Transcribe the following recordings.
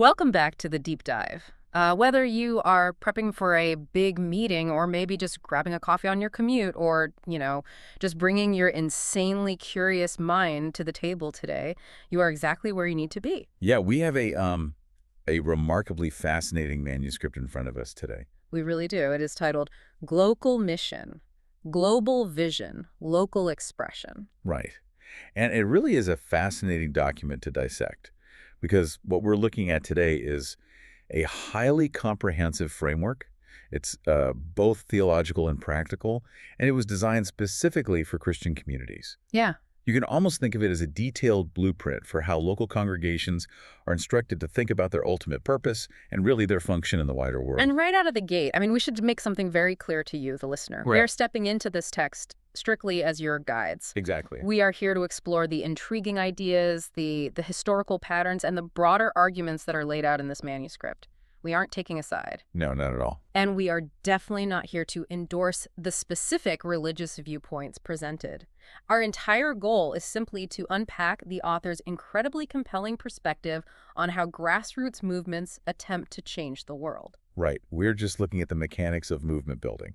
Welcome back to the deep dive. Whether you are prepping for a big meeting or maybe just grabbing a coffee on your commute or, just bringing your insanely curious mind to the table today, you are exactly where you need to be. Yeah, we have a remarkably fascinating manuscript in front of us today. We really do. It is titled Glocal Mission, Global Vision, Local Expression. Right. And it really is a fascinating document to dissect because what we're looking at today is a highly comprehensive framework. It's both theological and practical, and it was designed specifically for Christian communities. Yeah. You can almost think of it as a detailed blueprint for how local congregations are instructed to think about their ultimate purpose and really their function in the wider world. And right out of the gate, we should make something very clear to you, the listener. Right. We are stepping into this text strictly as your guides. Exactly. We are here to explore the intriguing ideas, the historical patterns, and the broader arguments that are laid out in this manuscript. We aren't taking a side. No, not at all. And we are definitely not here to endorse the specific religious viewpoints presented. Our entire goal is simply to unpack the author's incredibly compelling perspective on how grassroots movements attempt to change the world. Right. We're just looking at the mechanics of movement building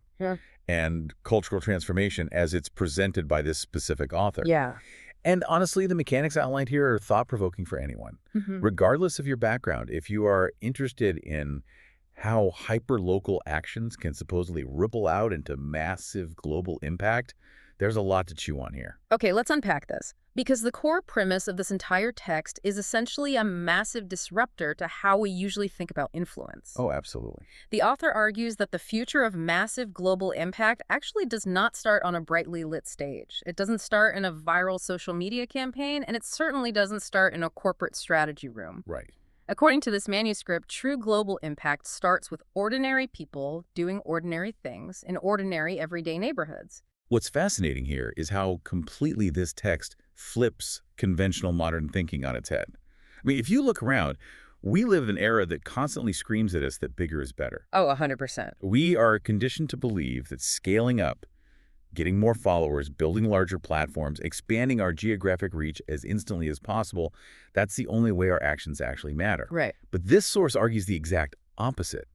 and cultural transformation as it's presented by this specific author. Yeah. And honestly, the mechanics outlined here are thought-provoking for anyone. Regardless of your background, if you are interested in how hyper-local actions can supposedly ripple out into massive global impact, there's a lot to chew on here. Okay, let's unpack this. Because the core premise of this entire text is essentially a massive disruptor to how we usually think about influence. Oh, absolutely. The author argues that the future of massive global impact actually does not start on a brightly lit stage. It doesn't start in a viral social media campaign, and it certainly doesn't start in a corporate strategy room. Right. According to this manuscript, true global impact starts with ordinary people doing ordinary things in ordinary everyday neighborhoods. What's fascinating here is how completely this text flips conventional modern thinking on its head. If you look around, we live in an era that constantly screams at us that bigger is better. Oh, 100%. We are conditioned to believe that scaling up, getting more followers, building larger platforms, expanding our geographic reach as instantly as possible, that's the only way our actions actually matter. Right. But this source argues the exact opposite.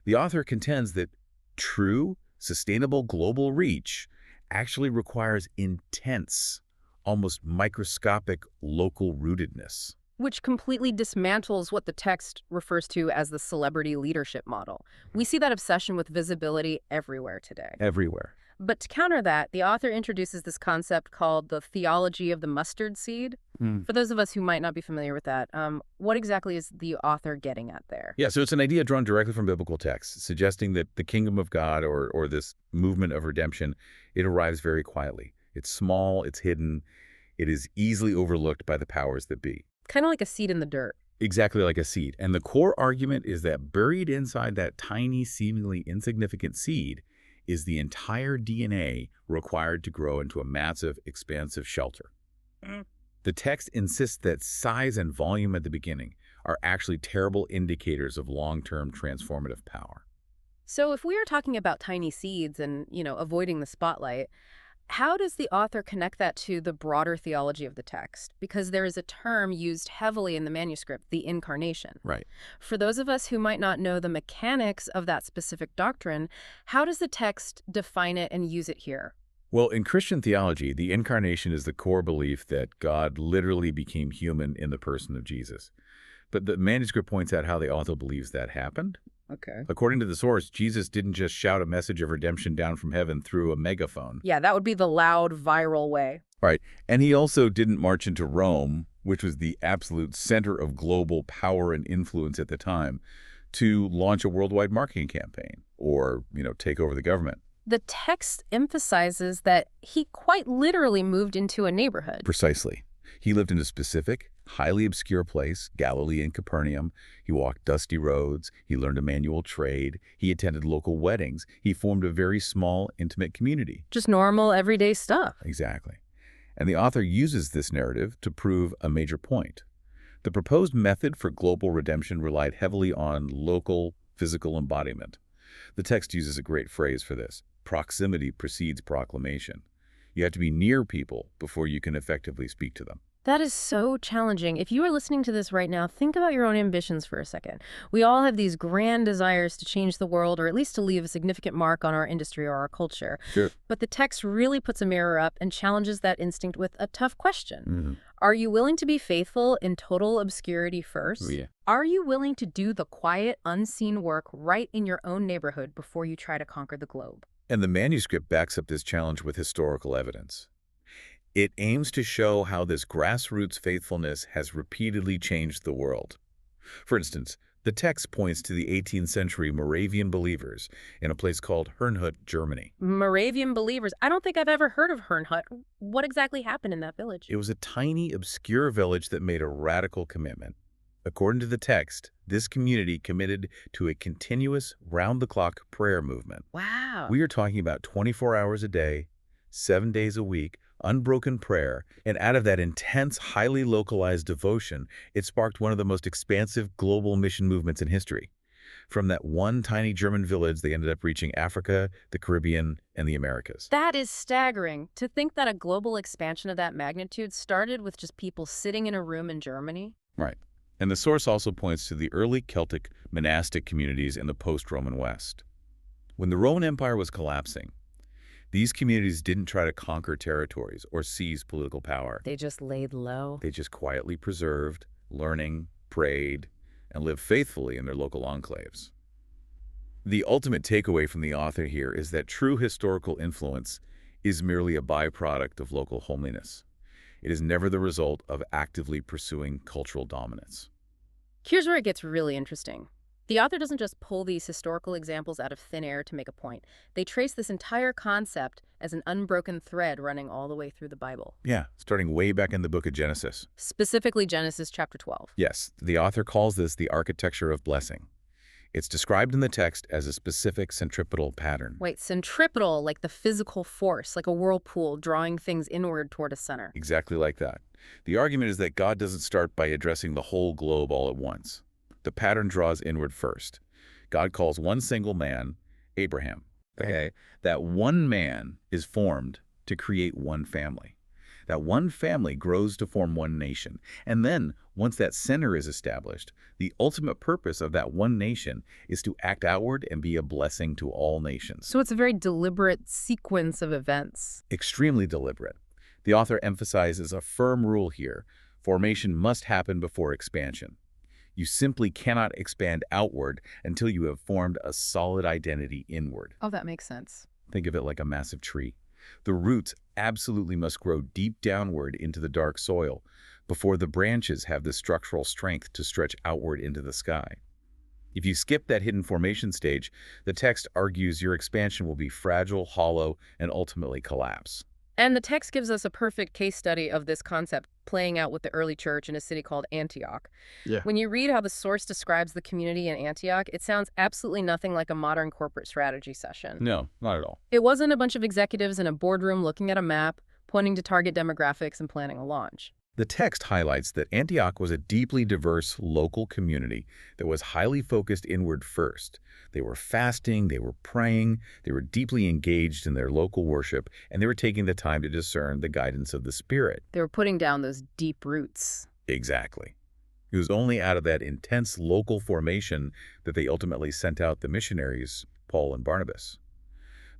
The author contends that true, sustainable global reach actually requires intense, almost microscopic local rootedness. Which completely dismantles what the text refers to as the celebrity leadership model. We see that obsession with visibility everywhere today. Everywhere. But to counter that, the author introduces this concept called the theology of the mustard seed. For those of us who might not be familiar with that, what exactly is the author getting at there? Yeah, so it's an idea drawn directly from biblical texts, suggesting that the kingdom of God or this movement of redemption, it arrives very quietly. It's small, it's hidden, it is easily overlooked by the powers that be. Kind of like a seed in the dirt. Exactly like a seed. And the core argument is that buried inside that tiny, seemingly insignificant seed is the entire DNA required to grow into a massive, expansive shelter. The text insists that size and volume at the beginning are actually terrible indicators of long-term transformative power. So if we are talking about tiny seeds and, avoiding the spotlight, how does the author connect that to the broader theology of the text? Because there is a term used heavily in the manuscript, the incarnation. Right. For those of us who might not know the mechanics of that specific doctrine, how does the text define it and use it here? Well, in Christian theology, the incarnation is the core belief that God literally became human in the person of Jesus. But the manuscript points out how the author believes that happened. Okay. According to the source, Jesus didn't just shout a message of redemption down from heaven through a megaphone. Yeah, that would be the loud, viral way. Right. And he also didn't march into Rome, which was the absolute center of global power and influence at the time, to launch a worldwide marketing campaign or, take over the government. The text emphasizes that he quite literally moved into a neighborhood. Precisely. He lived in a specific, highly obscure place, Galilee and Capernaum. He walked dusty roads. He learned a manual trade. He attended local weddings. He formed a very small, intimate community. Just normal, everyday stuff. Exactly. And the author uses this narrative to prove a major point. The proposed method for global redemption relied heavily on local, physical embodiment. The text uses a great phrase for this. Proximity precedes proclamation. You have to be near people before you can effectively speak to them. That is so challenging. If you are listening to this right now, think about your own ambitions for a second. We all have these grand desires to change the world or at least to leave a significant mark on our industry or our culture. Sure. But the text really puts a mirror up and challenges that instinct with a tough question. Hmm. Are you willing to be faithful in total obscurity Oh, first? yeah. Are you willing to do the quiet, unseen work right in your own neighborhood before you try to conquer the globe? And the manuscript backs up this challenge with historical evidence. It aims to show how this grassroots faithfulness has repeatedly changed the world. For instance, the text points to the 18th century Moravian believers in a place called Herrnhut, Germany. Moravian believers. I don't think I've ever heard of Herrnhut. What exactly happened in that village? It was a tiny, obscure village that made a radical commitment. According to the text, this community committed to a continuous, round-the-clock prayer movement. Wow. We are talking about 24 hours a day, 7 days a week, unbroken prayer, and out of that intense, highly localized devotion, it sparked one of the most expansive global mission movements in history. From that one tiny German village, they ended up reaching Africa, the Caribbean, and the Americas. That is staggering. To think that a global expansion of that magnitude started with just people sitting in a room in Germany. Right. And the source also points to the early Celtic monastic communities in the post-Roman West. When the Roman Empire was collapsing, these communities didn't try to conquer territories or seize political power. They just laid low. They just quietly preserved, learning, prayed, and lived faithfully in their local enclaves. The ultimate takeaway from the author here is that true historical influence is merely a byproduct of local homeliness. It is never the result of actively pursuing cultural dominance. Here's where it gets really interesting. The author doesn't just pull these historical examples out of thin air to make a point. They trace this entire concept as an unbroken thread running all the way through the Bible. Yeah, starting way back in the book of Genesis. Specifically Genesis chapter 12. Yes, the author calls this the architecture of blessing. It's described in the text as a specific centripetal pattern. Wait, centripetal, like the physical force, like a whirlpool drawing things inward toward a center. Exactly like that. The argument is that God doesn't start by addressing the whole globe all at once. The pattern draws inward first. God calls one single man, Abraham. Okay? That one man is formed to create one family. That one family grows to form one nation. And then, once that center is established, the ultimate purpose of that one nation is to act outward and be a blessing to all nations. So it's a very deliberate sequence of events. Extremely deliberate. The author emphasizes a firm rule here. Formation must happen before expansion. You simply cannot expand outward until you have formed a solid identity inward. Oh, that makes sense. Think of it like a massive tree. The roots absolutely must grow deep downward into the dark soil before the branches have the structural strength to stretch outward into the sky. If you skip that hidden formation stage, the text argues your expansion will be fragile, hollow, and ultimately collapse. And the text gives us a perfect case study of this concept playing out with the early church in a city called Antioch. Yeah. When you read how the source describes the community in Antioch, it sounds absolutely nothing like a modern corporate strategy session. No, not at all. It wasn't a bunch of executives in a boardroom looking at a map, pointing to target demographics and planning a launch. The text highlights that Antioch was a deeply diverse local community that was highly focused inward first. They were fasting, they were praying, they were deeply engaged in their local worship, and they were taking the time to discern the guidance of the Spirit. They were putting down those deep roots. Exactly. It was only out of that intense local formation that they ultimately sent out the missionaries, Paul and Barnabas.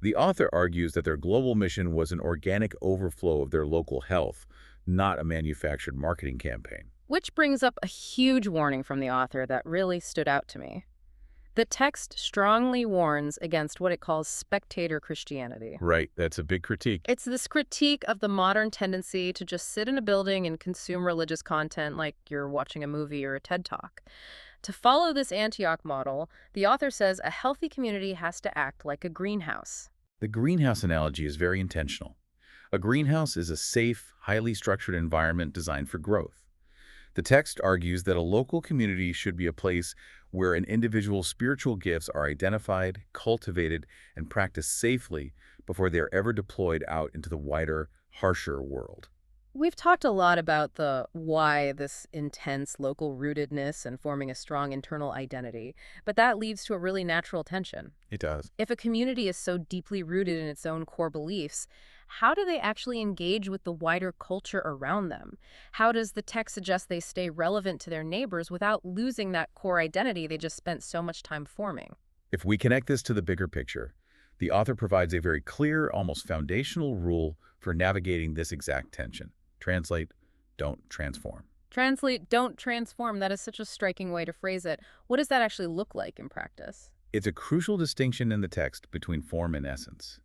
The author argues that their global mission was an organic overflow of their local health, not a manufactured marketing campaign. Which brings up a huge warning from the author that really stood out to me. The text strongly warns against what it calls spectator Christianity. Right, that's a big critique. It's this critique of the modern tendency to just sit in a building and consume religious content like you're watching a movie or a TED Talk. To follow this Antioch model, the author says a healthy community has to act like a greenhouse. The greenhouse analogy is very intentional. A greenhouse is a safe, highly structured environment designed for growth. The text argues that a local community should be a place where an individual's spiritual gifts are identified, cultivated, and practiced safely before they are ever deployed out into the wider, harsher world. We've talked a lot about the why this intense local rootedness and forming a strong internal identity, but that leads to a really natural tension. It does. If a community is so deeply rooted in its own core beliefs, how do they actually engage with the wider culture around them? How does the text suggest they stay relevant to their neighbors without losing that core identity they just spent so much time forming? If we connect this to the bigger picture, the author provides a very clear, almost foundational rule for navigating this exact tension. Translate, don't transform. Translate, don't transform. That is such a striking way to phrase it. What does that actually look like in practice? It's a crucial distinction in the text between form and essence.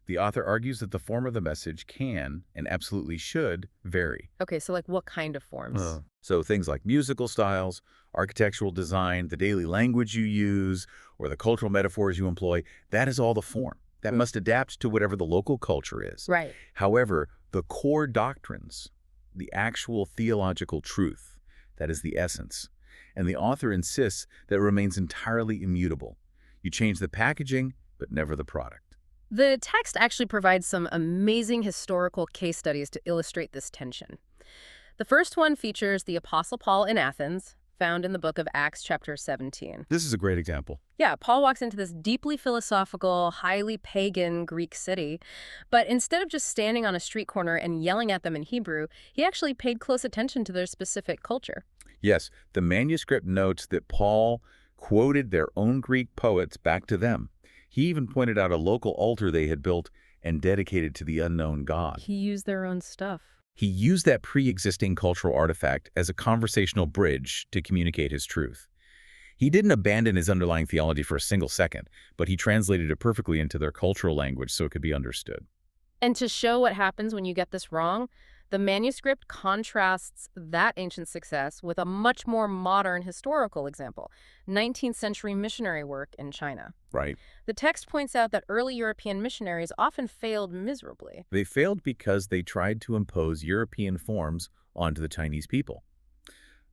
The author argues that the form of the message can, and absolutely should, vary. Okay, so like what kind of forms? So things like musical styles, architectural design, the daily language you use, or the cultural metaphors you employ, that is all the form. That must adapt to whatever the local culture is. Right. However, the core doctrines, the actual theological truth, that is the essence, and the author insists that it remains entirely immutable. You change the packaging, but never the product. The text actually provides some amazing historical case studies to illustrate this tension. The first one features the Apostle Paul in Athens, found in the book of Acts chapter 17. This is a great example. Yeah, Paul walks into this deeply philosophical, highly pagan Greek city, but instead of just standing on a street corner and yelling at them in Hebrew, he actually paid close attention to their specific culture. Yes, the manuscript notes that Paul quoted their own Greek poets back to them. He even pointed out a local altar they had built and dedicated to the unknown God. He used their own stuff. He used that pre-existing cultural artifact as a conversational bridge to communicate his truth. He didn't abandon his underlying theology for a single second, but he translated it perfectly into their cultural language so it could be understood. And to show what happens when you get this wrong, the manuscript contrasts that ancient success with a much more modern historical example, 19th century missionary work in China. Right. The text points out that early European missionaries often failed miserably. They failed because they tried to impose European forms onto the Chinese people.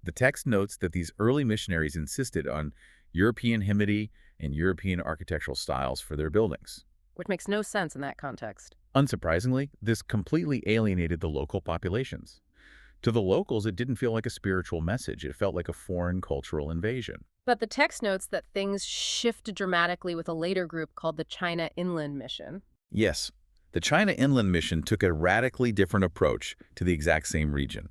The text notes that these early missionaries insisted on European hymnody and European architectural styles for their buildings. Which makes no sense in that context. Unsurprisingly, this completely alienated the local populations. To the locals, it didn't feel like a spiritual message. It felt like a foreign cultural invasion. But the text notes that things shifted dramatically with a later group called the China Inland Mission. Yes, the China Inland Mission took a radically different approach to the exact same region.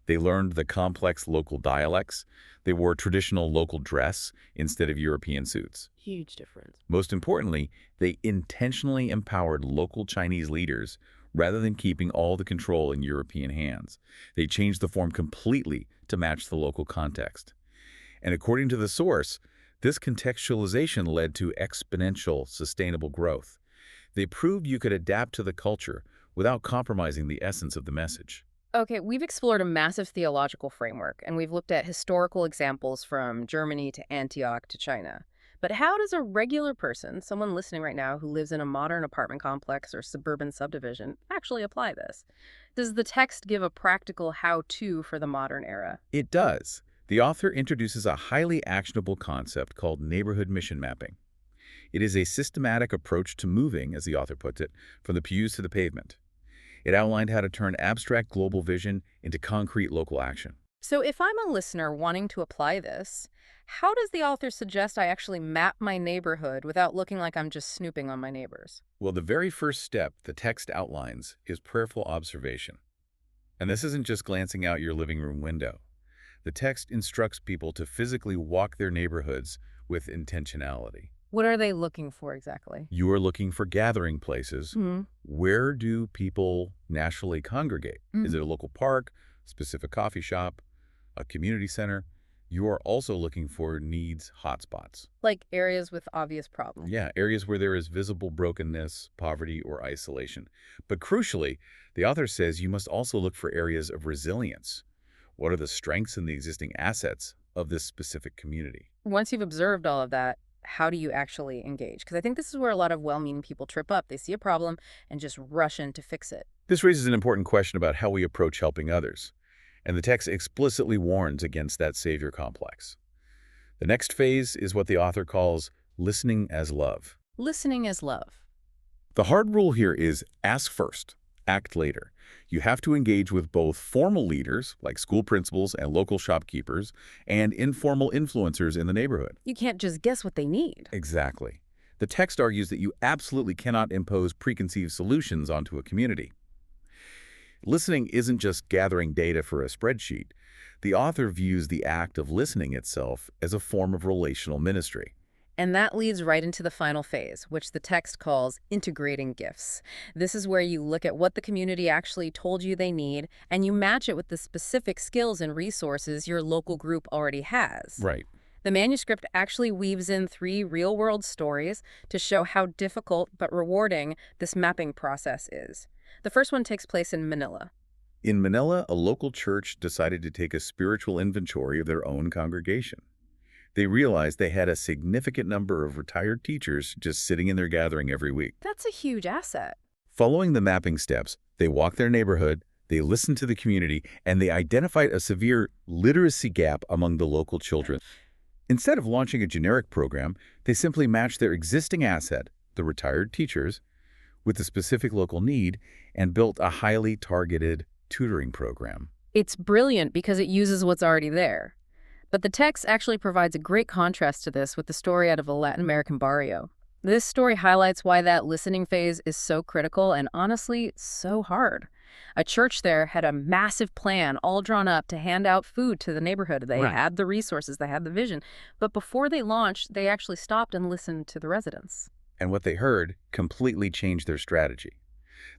They learned the complex local dialects. They wore traditional local dress instead of European suits. Huge difference. Most importantly, they intentionally empowered local Chinese leaders rather than keeping all the control in European hands. They changed the form completely to match the local context. And according to the source, this contextualization led to exponential, sustainable growth. They proved you could adapt to the culture without compromising the essence of the message. Okay, we've explored a massive theological framework, and we've looked at historical examples from Germany to Antioch to China. But how does a regular person, someone listening right now who lives in a modern apartment complex or suburban subdivision, actually apply this? Does the text give a practical how-to for the modern era? It does. The author introduces a highly actionable concept called neighborhood mission mapping. It is a systematic approach to moving, as the author puts it, from the pews to the pavement. It outlined how to turn abstract global vision into concrete local action. So if I'm a listener wanting to apply this, how does the author suggest I actually map my neighborhood without looking like I'm just snooping on my neighbors? Well, the very first step the text outlines is prayerful observation. And this isn't just glancing out your living room window. The text instructs people to physically walk their neighborhoods with intentionality. What are they looking for exactly? You are looking for gathering places. Mm-hmm. Where do people naturally congregate? Is it a local park, specific coffee shop, a community center? You are also looking for needs hotspots. Like areas with obvious problems. Yeah, areas where there is visible brokenness, poverty, or isolation. But crucially, the author says you must also look for areas of resilience. What are the strengths and the existing assets of this specific community? Once you've observed all of that, how do you actually engage? Because I think this is where a lot of well-meaning people trip up. They see a problem and just rush in to fix it. This raises an important question about how we approach helping others. And the text explicitly warns against that savior complex. The next phase is what the author calls listening as love. Listening as love. The hard rule here is ask first, act later. You have to engage with both formal leaders, like school principals and local shopkeepers, and informal influencers in the neighborhood. You can't just guess what they need. Exactly. The text argues that you absolutely cannot impose preconceived solutions onto a community. Listening isn't just gathering data for a spreadsheet. The author views the act of listening itself as a form of relational ministry. And that leads right into the final phase, which the text calls integrating gifts. This is where you look at what the community actually told you they need, and you match it with the specific skills and resources your local group already has. Right. The manuscript actually weaves in 3 real-world stories to show how difficult but rewarding this mapping process is. The first one takes place in Manila. In Manila, a local church decided to take a spiritual inventory of their own congregation. They realized they had a significant number of retired teachers just sitting in their gathering every week. That's a huge asset. Following the mapping steps, they walked their neighborhood, they listened to the community, and they identified a severe literacy gap among the local children. Instead of launching a generic program, they simply matched their existing asset, the retired teachers, with the specific local need and built a highly targeted tutoring program. It's brilliant because it uses what's already there. But the text actually provides a great contrast to this with the story out of a Latin American barrio. This story highlights why that listening phase is so critical and honestly so hard. A church there had a massive plan all drawn up to hand out food to the neighborhood. They Right. had the resources, they had the vision. But before they launched, they actually stopped and listened to the residents. And what they heard completely changed their strategy.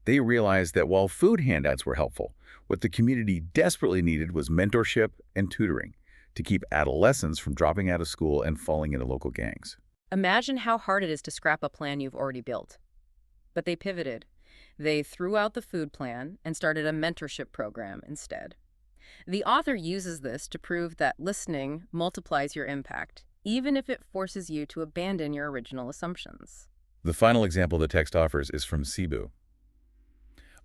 They realized that while food handouts were helpful, what the community desperately needed was mentorship and tutoring to keep adolescents from dropping out of school and falling into local gangs. Imagine how hard it is to scrap a plan you've already built. But they pivoted. They threw out the food plan and started a mentorship program instead. The author uses this to prove that listening multiplies your impact, even if it forces you to abandon your original assumptions. The final example the text offers is from Cebu.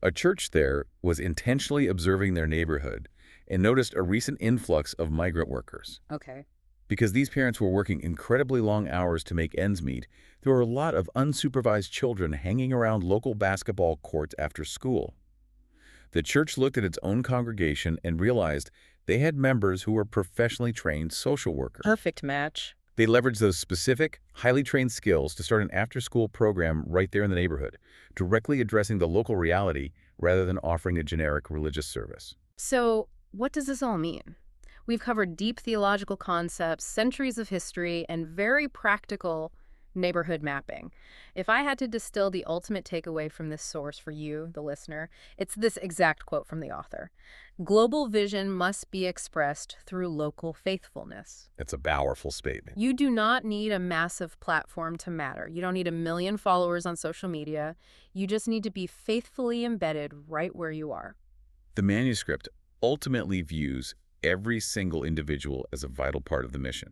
A church there was intentionally observing their neighborhood and noticed a recent influx of migrant workers. Okay. Because these parents were working incredibly long hours to make ends meet, there were a lot of unsupervised children hanging around local basketball courts after school. The church looked at its own congregation and realized they had members who were professionally trained social workers. Perfect match. They leveraged those specific, highly trained skills to start an after-school program right there in the neighborhood, directly addressing the local reality rather than offering a generic religious service. So, what does this all mean? We've covered deep theological concepts, centuries of history, and very practical neighborhood mapping. If I had to distill the ultimate takeaway from this source for you, the listener, it's this exact quote from the author. Global vision must be expressed through local faithfulness. It's a powerful statement. You do not need a massive platform to matter. You don't need 1 million followers on social media. You just need to be faithfully embedded right where you are. The manuscript ultimately views every single individual as a vital part of the mission.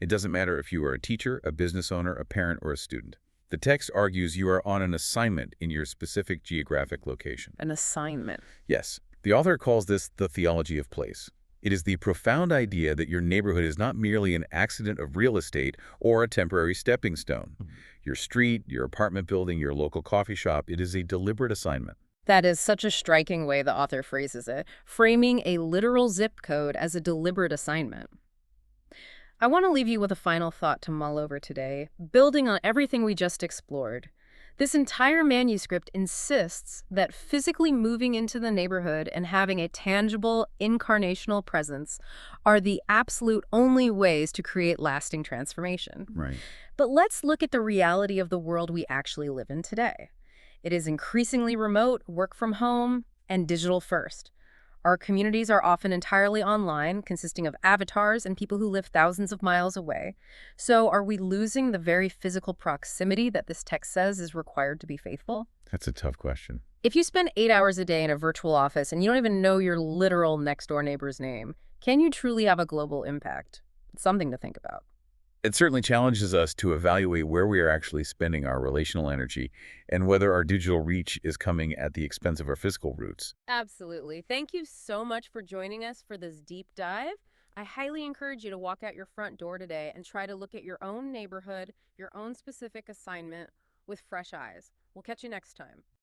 It doesn't matter if you are a teacher, a business owner, a parent, or a student. The text argues you are on an assignment in your specific geographic location. An assignment. Yes, the author calls this the theology of place. It is the profound idea that your neighborhood is not merely an accident of real estate or a temporary stepping stone. Your street, your apartment building, your local coffee shop, it is a deliberate assignment. That is such a striking way the author phrases it, framing a literal zip code as a deliberate assignment. I want to leave you with a final thought to mull over today, building on everything we just explored. This entire manuscript insists that physically moving into the neighborhood and having a tangible, incarnational presence are the absolute only ways to create lasting transformation. Right. But let's look at the reality of the world we actually live in today. It is increasingly remote, work from home, and digital first. Our communities are often entirely online, consisting of avatars and people who live thousands of miles away. So are we losing the very physical proximity that this text says is required to be faithful? That's a tough question. If you spend 8 hours a day in a virtual office and you don't even know your literal next-door neighbor's name, can you truly have a global impact? It's something to think about. It certainly challenges us to evaluate where we are actually spending our relational energy and whether our digital reach is coming at the expense of our physical roots. Absolutely. Thank you so much for joining us for this deep dive. I highly encourage you to walk out your front door today and try to look at your own neighborhood, your own specific assignment with fresh eyes. We'll catch you next time.